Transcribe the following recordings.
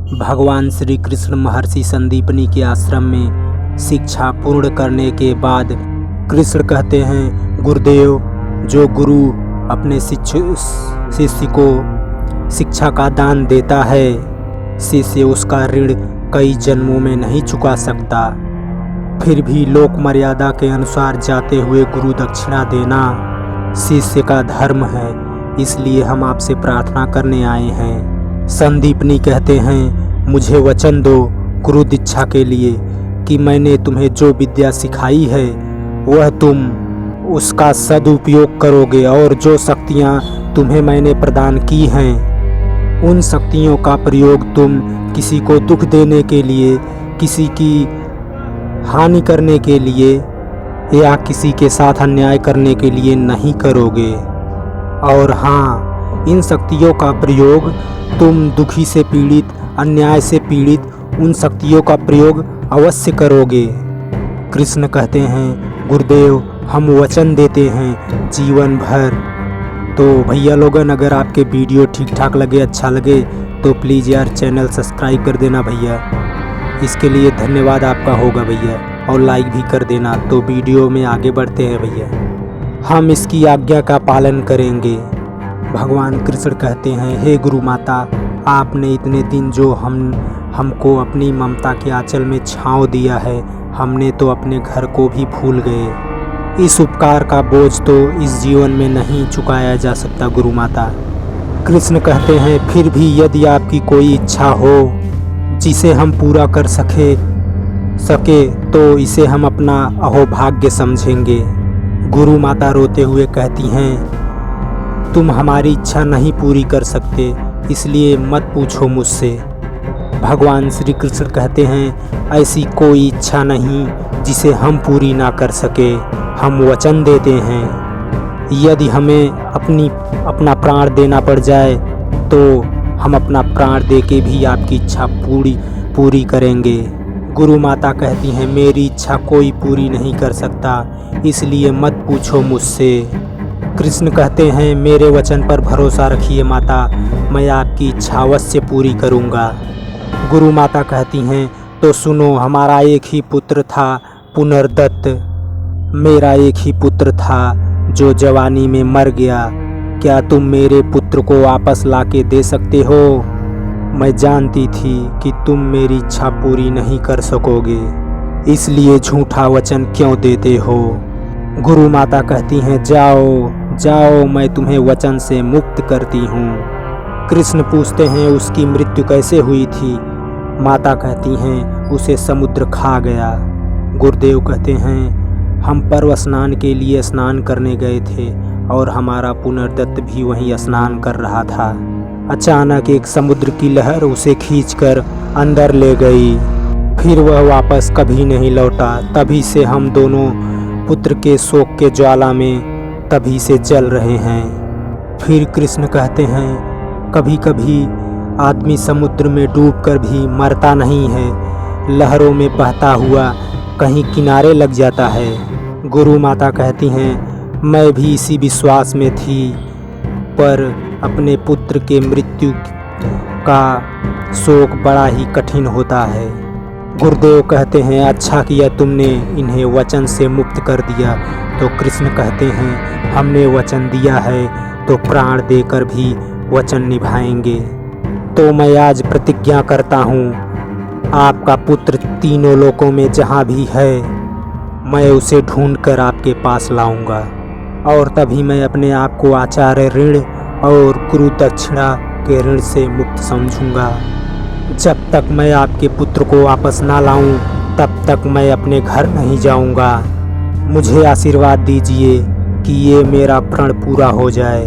भगवान श्री कृष्ण महर्षि संदीपनी के आश्रम में शिक्षा पूर्ण करने के बाद कृष्ण कहते हैं, गुरुदेव, जो गुरु अपने शिष्य को शिक्षा का दान देता है, शिष्य उसका ऋण कई जन्मों में नहीं चुका सकता। फिर भी लोक मर्यादा के अनुसार जाते हुए गुरु दक्षिणा देना शिष्य का धर्म है, इसलिए हम आपसे प्रार्थना करने आए हैं। संदीपनी कहते हैं, मुझे वचन दो गुरु दीक्षा के लिए कि मैंने तुम्हें जो विद्या सिखाई है वह तुम उसका सदुपयोग करोगे और जो शक्तियाँ तुम्हें मैंने प्रदान की हैं उन शक्तियों का प्रयोग तुम किसी को दुख देने के लिए, किसी की हानि करने के लिए या किसी के साथ अन्याय करने के लिए नहीं करोगे। और हाँ, इन शक्तियों का प्रयोग तुम दुखी से पीड़ित, अन्याय से पीड़ित उन शक्तियों का प्रयोग अवश्य करोगे। कृष्ण कहते हैं, गुरुदेव, हम वचन देते हैं जीवन भर। तो भैया लोगन, अगर आपके वीडियो ठीक ठाक लगे, अच्छा लगे तो प्लीज़ यार चैनल सब्सक्राइब कर देना भैया। इसके लिए धन्यवाद आपका होगा भैया, और लाइक भी कर देना। तो वीडियो में आगे बढ़ते हैं भैया, हम इसकी आज्ञा का पालन करेंगे। भगवान कृष्ण कहते हैं, हे गुरु माता, आपने इतने दिन जो हमको अपनी ममता के आंचल में छांव दिया है, हमने तो अपने घर को भी भूल गए। इस उपकार का बोझ तो इस जीवन में नहीं चुकाया जा सकता गुरु माता। कृष्ण कहते हैं, फिर भी यदि आपकी कोई इच्छा हो जिसे हम पूरा कर सके तो इसे हम अपना अहोभाग्य समझेंगे। गुरु माता रोते हुए कहती हैं, तुम हमारी इच्छा नहीं पूरी कर सकते, इसलिए मत पूछो मुझसे। भगवान श्री कृष्ण कहते हैं, ऐसी कोई इच्छा नहीं जिसे हम पूरी ना कर सके। हम वचन देते हैं, यदि हमें अपना प्राण देना पड़ जाए तो हम अपना प्राण देके भी आपकी इच्छा पूरी करेंगे। गुरु माता कहती हैं, मेरी इच्छा कोई पूरी नहीं कर सकता, इसलिए मत पूछो मुझसे। कृष्ण कहते हैं, मेरे वचन पर भरोसा रखिए माता, मैं आपकी इच्छा अवश्य पूरी करूंगा। गुरु माता कहती हैं, तो सुनो, हमारा एक ही पुत्र था पुनर्दत्त। मेरा एक ही पुत्र था जो जवानी में मर गया। क्या तुम मेरे पुत्र को वापस लाके दे सकते हो? मैं जानती थी कि तुम मेरी इच्छा पूरी नहीं कर सकोगे, इसलिए झूठा वचन क्यों देते हो? गुरु माता कहती हैं, जाओ जाओ, मैं तुम्हें वचन से मुक्त करती हूँ। कृष्ण पूछते हैं, उसकी मृत्यु कैसे हुई थी? माता कहती हैं, उसे समुद्र खा गया। गुरुदेव कहते हैं, हम पर्व स्नान के लिए स्नान करने गए थे और हमारा पुनर्दत्त भी वहीं स्नान कर रहा था। अचानक एक समुद्र की लहर उसे खींचकर अंदर ले गई, फिर वह वापस कभी नहीं लौटा। तभी से हम दोनों पुत्र के शोक के ज्वाला में तभी से जल रहे हैं। फिर कृष्ण कहते हैं, कभी कभी आदमी समुद्र में डूबकर भी मरता नहीं है, लहरों में बहता हुआ कहीं किनारे लग जाता है। गुरु माता कहती हैं, मैं भी इसी विश्वास में थी, पर अपने पुत्र के मृत्यु का शोक बड़ा ही कठिन होता है। गुरुदेव कहते हैं, अच्छा किया तुमने इन्हें वचन से मुक्त कर दिया। तो कृष्ण कहते हैं, हमने वचन दिया है तो प्राण देकर भी वचन निभाएंगे। तो मैं आज प्रतिज्ञा करता हूँ, आपका पुत्र तीनों लोकों में जहाँ भी है, मैं उसे ढूंढकर आपके पास लाऊंगा, और तभी मैं अपने आप को आचार्य ऋण और गुरु दक्षिणा के ऋण से मुक्त समझूंगा। जब तक मैं आपके पुत्र को वापस ना लाऊं, तब तक मैं अपने घर नहीं जाऊंगा। मुझे आशीर्वाद दीजिए कि ये मेरा प्रण पूरा हो जाए।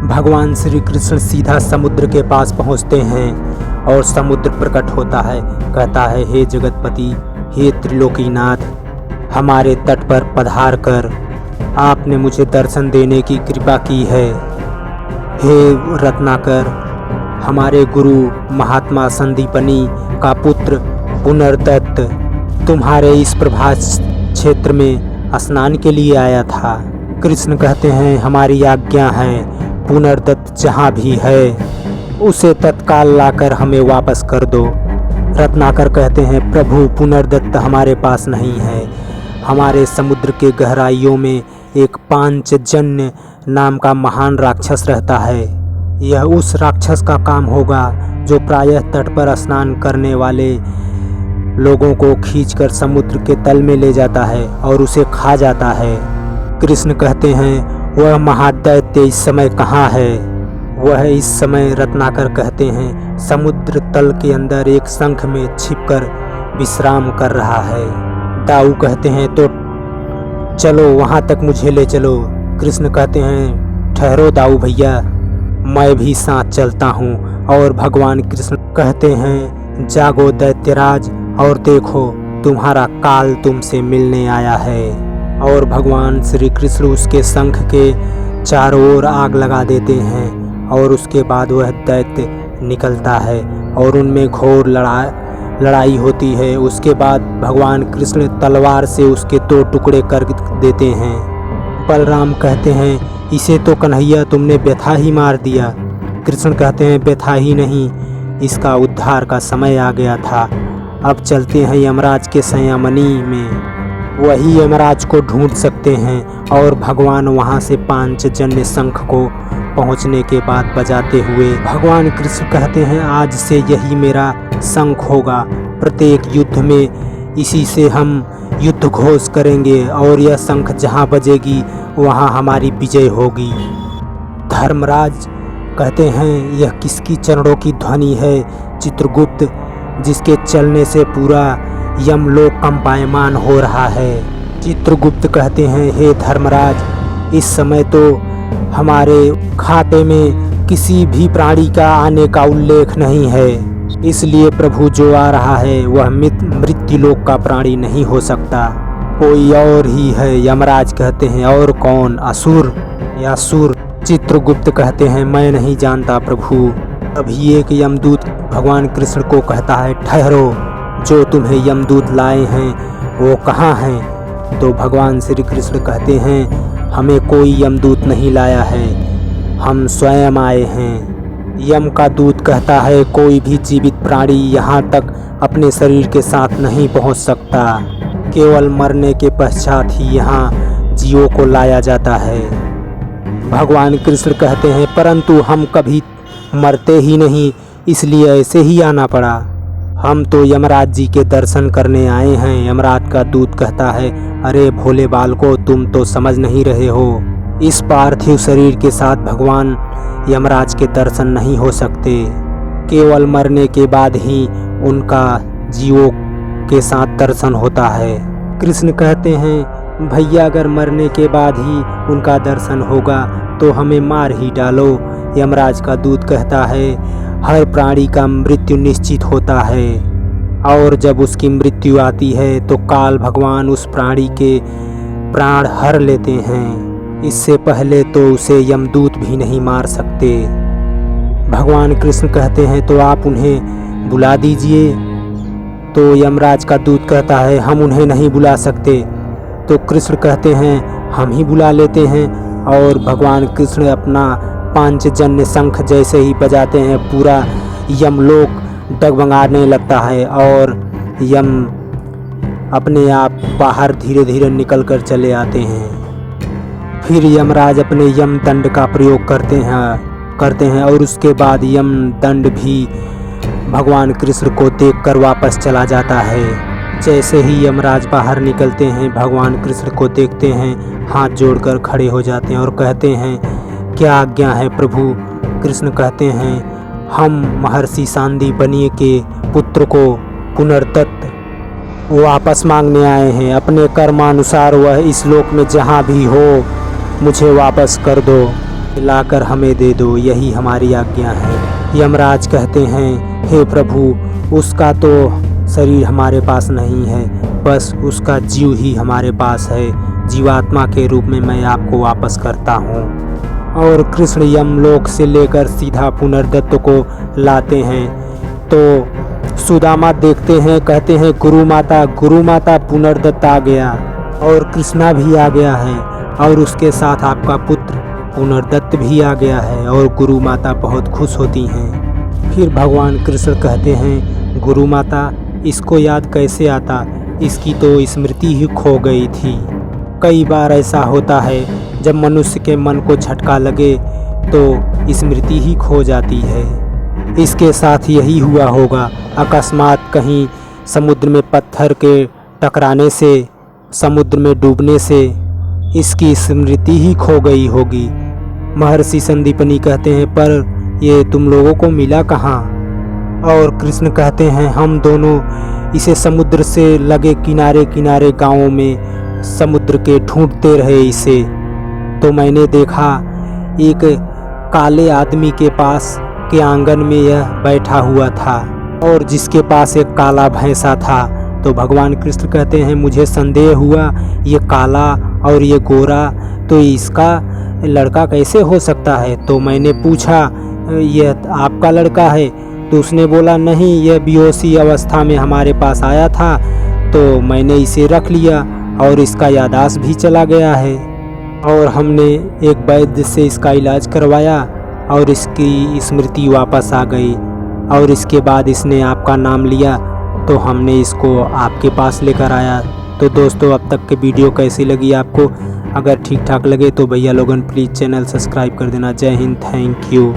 भगवान श्री कृष्ण सीधा समुद्र के पास पहुंचते हैं और समुद्र प्रकट होता है, कहता है, हे जगतपति, हे त्रिलोकीनाथ, हमारे तट पर पधार कर आपने मुझे दर्शन देने की कृपा की है। हे रत्नाकर, हमारे गुरु महात्मा संदीपनी का पुत्र पुनर्दत्त तुम्हारे इस प्रभात क्षेत्र में स्नान के लिए आया था। कृष्ण कहते हैं, हमारी आज्ञा है, पुनर्दत्त जहाँ भी है उसे तत्काल लाकर हमें वापस कर दो। रत्नाकर कहते हैं, प्रभु पुनर्दत्त हमारे पास नहीं है। हमारे समुद्र के गहराइयों में एक पांचजन्य नाम का महान राक्षस रहता है। यह उस राक्षस का काम होगा जो प्रायः तट पर स्नान करने वाले लोगों को खींचकर समुद्र के तल में ले जाता है और उसे खा जाता है। कृष्ण कहते हैं, वह महादैत्य इस समय कहाँ है? वह इस समय, रत्नाकर कहते हैं, समुद्र तल के अंदर एक शंख में छिपकर विश्राम कर रहा है। दाऊ कहते हैं, तो चलो वहाँ तक मुझे ले चलो। कृष्ण कहते हैं, ठहरो दाऊ भैया, मैं भी साथ चलता हूँ। और भगवान कृष्ण कहते हैं, जागो दैत्यराज और देखो तुम्हारा काल तुमसे मिलने आया है। और भगवान श्री कृष्ण उसके शंख के चारों ओर आग लगा देते हैं और उसके बाद वह दैत्य निकलता है और उनमें घोर लड़ाई होती है। उसके बाद भगवान कृष्ण तलवार से उसके 2 टुकड़े कर देते हैं। बलराम कहते हैं, इसे तो कन्हैया तुमने व्यथा ही मार दिया। कृष्ण कहते हैं, व्यथा ही नहीं, इसका उद्धार का समय आ गया था। अब चलते हैं यमराज के संयमनी में, वही यमराज को ढूंढ सकते हैं। और भगवान वहाँ से पांचजन्य शंख को पहुँचने के बाद बजाते हुए भगवान कृष्ण कहते हैं, आज से यही मेरा शंख होगा। प्रत्येक युद्ध में इसी से हम युद्ध घोष करेंगे और यह शंख जहाँ बजेगी वहाँ हमारी विजय होगी। धर्मराज कहते हैं, यह किसकी चरणों की ध्वनि है? चित्रगुप्त, जिसके चलने से पूरा यमलोक कंपायमान हो रहा है। चित्रगुप्त कहते हैं, हे धर्मराज, इस समय तो हमारे खाते में किसी भी प्राणी का आने का उल्लेख नहीं है, इसलिए प्रभु जो आ रहा है वह मृत्युलोक का प्राणी नहीं हो सकता, कोई और ही है। यमराज कहते हैं, और कौन? असुर या सुर? चित्रगुप्त कहते हैं, मैं नहीं जानता प्रभु। अभी एक यमदूत भगवान कृष्ण को कहता है, ठहरो, जो तुम्हें यमदूत लाए हैं वो कहाँ हैं? तो भगवान श्री कृष्ण कहते हैं, हमें कोई यमदूत नहीं लाया है, हम स्वयं आए हैं। यम का दूत कहता है, कोई भी जीवित प्राणी यहाँ तक अपने शरीर के साथ नहीं पहुँच सकता, केवल मरने के पश्चात ही यहाँ जीवों को लाया जाता है। भगवान कृष्ण कहते हैं, परंतु हम कभी मरते ही नहीं, इसलिए ऐसे ही आना पड़ा। हम तो यमराज जी के दर्शन करने आए हैं। यमराज का दूत कहता है, अरे भोले बालको, तुम तो समझ नहीं रहे हो, इस पार्थिव शरीर के साथ भगवान यमराज के दर्शन नहीं हो सकते, केवल मरने के बाद ही उनका जीवों के साथ दर्शन होता है। कृष्ण कहते हैं, भैया अगर मरने के बाद ही उनका दर्शन होगा तो हमें मार ही डालो। यमराज का दूत कहता है, हर प्राणी का मृत्यु निश्चित होता है और जब उसकी मृत्यु आती है तो काल भगवान उस प्राणी के प्राण हर लेते हैं, इससे पहले तो उसे यमदूत भी नहीं मार सकते। भगवान कृष्ण कहते हैं, तो आप उन्हें बुला दीजिए। तो यमराज का दूत कहता है, हम उन्हें नहीं बुला सकते। तो कृष्ण कहते हैं, हम ही बुला लेते हैं। और भगवान कृष्ण अपना पांचजन्य शंख जैसे ही बजाते हैं, पूरा यमलोक डगमगाने लगता है और यम अपने आप बाहर धीरे धीरे निकल कर चले आते हैं। फिर यमराज अपने यम दंड का प्रयोग करते हैं और उसके बाद यम दंड भी भगवान कृष्ण को देखकर वापस चला जाता है। जैसे ही यमराज बाहर निकलते हैं, भगवान कृष्ण को देखते हैं, हाथ जोड़कर खड़े हो जाते हैं और कहते हैं, क्या आज्ञा है प्रभु? कृष्ण कहते हैं, हम महर्षि सांदीपनि के पुत्र को पुनर्दत्त वापस मांगने आए हैं। अपने कर्मानुसार वह इस लोक में जहाँ भी हो मुझे वापस कर दो, लाकर हमें दे दो, यही हमारी आज्ञा है। यमराज कहते हैं, हे प्रभु, उसका तो शरीर हमारे पास नहीं है, बस उसका जीव ही हमारे पास है। जीवात्मा के रूप में मैं आपको वापस करता हूँ। और कृष्ण यमलोक से लेकर सीधा पुनर्दत्त को लाते हैं। तो सुदामा देखते हैं, कहते हैं, गुरु माता पुनर्दत्त आ गया और कृष्णा भी आ गया है और उसके साथ आपका पुत्र पुनर्दत्त भी आ गया है। और गुरु माता बहुत खुश होती हैं। फिर भगवान कृष्ण कहते हैं, गुरु माता इसको याद कैसे आता, इसकी तो स्मृति ही खो गई थी। कई बार ऐसा होता है जब मनुष्य के मन को झटका लगे तो स्मृति ही खो जाती है। इसके साथ यही हुआ होगा। अकस्मात कहीं समुद्र में पत्थर के टकराने से, समुद्र में डूबने से इसकी स्मृति ही खो गई होगी। महर्षि संदीपनी कहते हैं, पर ये तुम लोगों को मिला कहाँ? और कृष्ण कहते हैं, हम दोनों इसे समुद्र से लगे किनारे किनारे गांवों में समुद्र के ढूंढते रहे इसे। तो मैंने देखा एक काले आदमी के पास के आंगन में यह बैठा हुआ था और जिसके पास एक काला भैंसा था। तो भगवान कृष्ण कहते हैं, मुझे संदेह हुआ ये काला और ये गोरा, तो इसका लड़का कैसे हो सकता है? तो मैंने पूछा, यह आपका लड़का है? तो उसने बोला, नहीं, यह बेहोशी अवस्था में हमारे पास आया था तो मैंने इसे रख लिया और इसका याददाश्त भी चला गया है और हमने एक वैद्य से इसका इलाज करवाया और इसकी स्मृति वापस आ गई और इसके बाद इसने आपका नाम लिया तो हमने इसको आपके पास लेकर आया। तो दोस्तों, अब तक की वीडियो कैसी लगी आपको? अगर ठीक ठाक लगे तो भैया लोगन प्लीज़ चैनल सब्सक्राइब कर देना। जय हिंद, थैंक यू।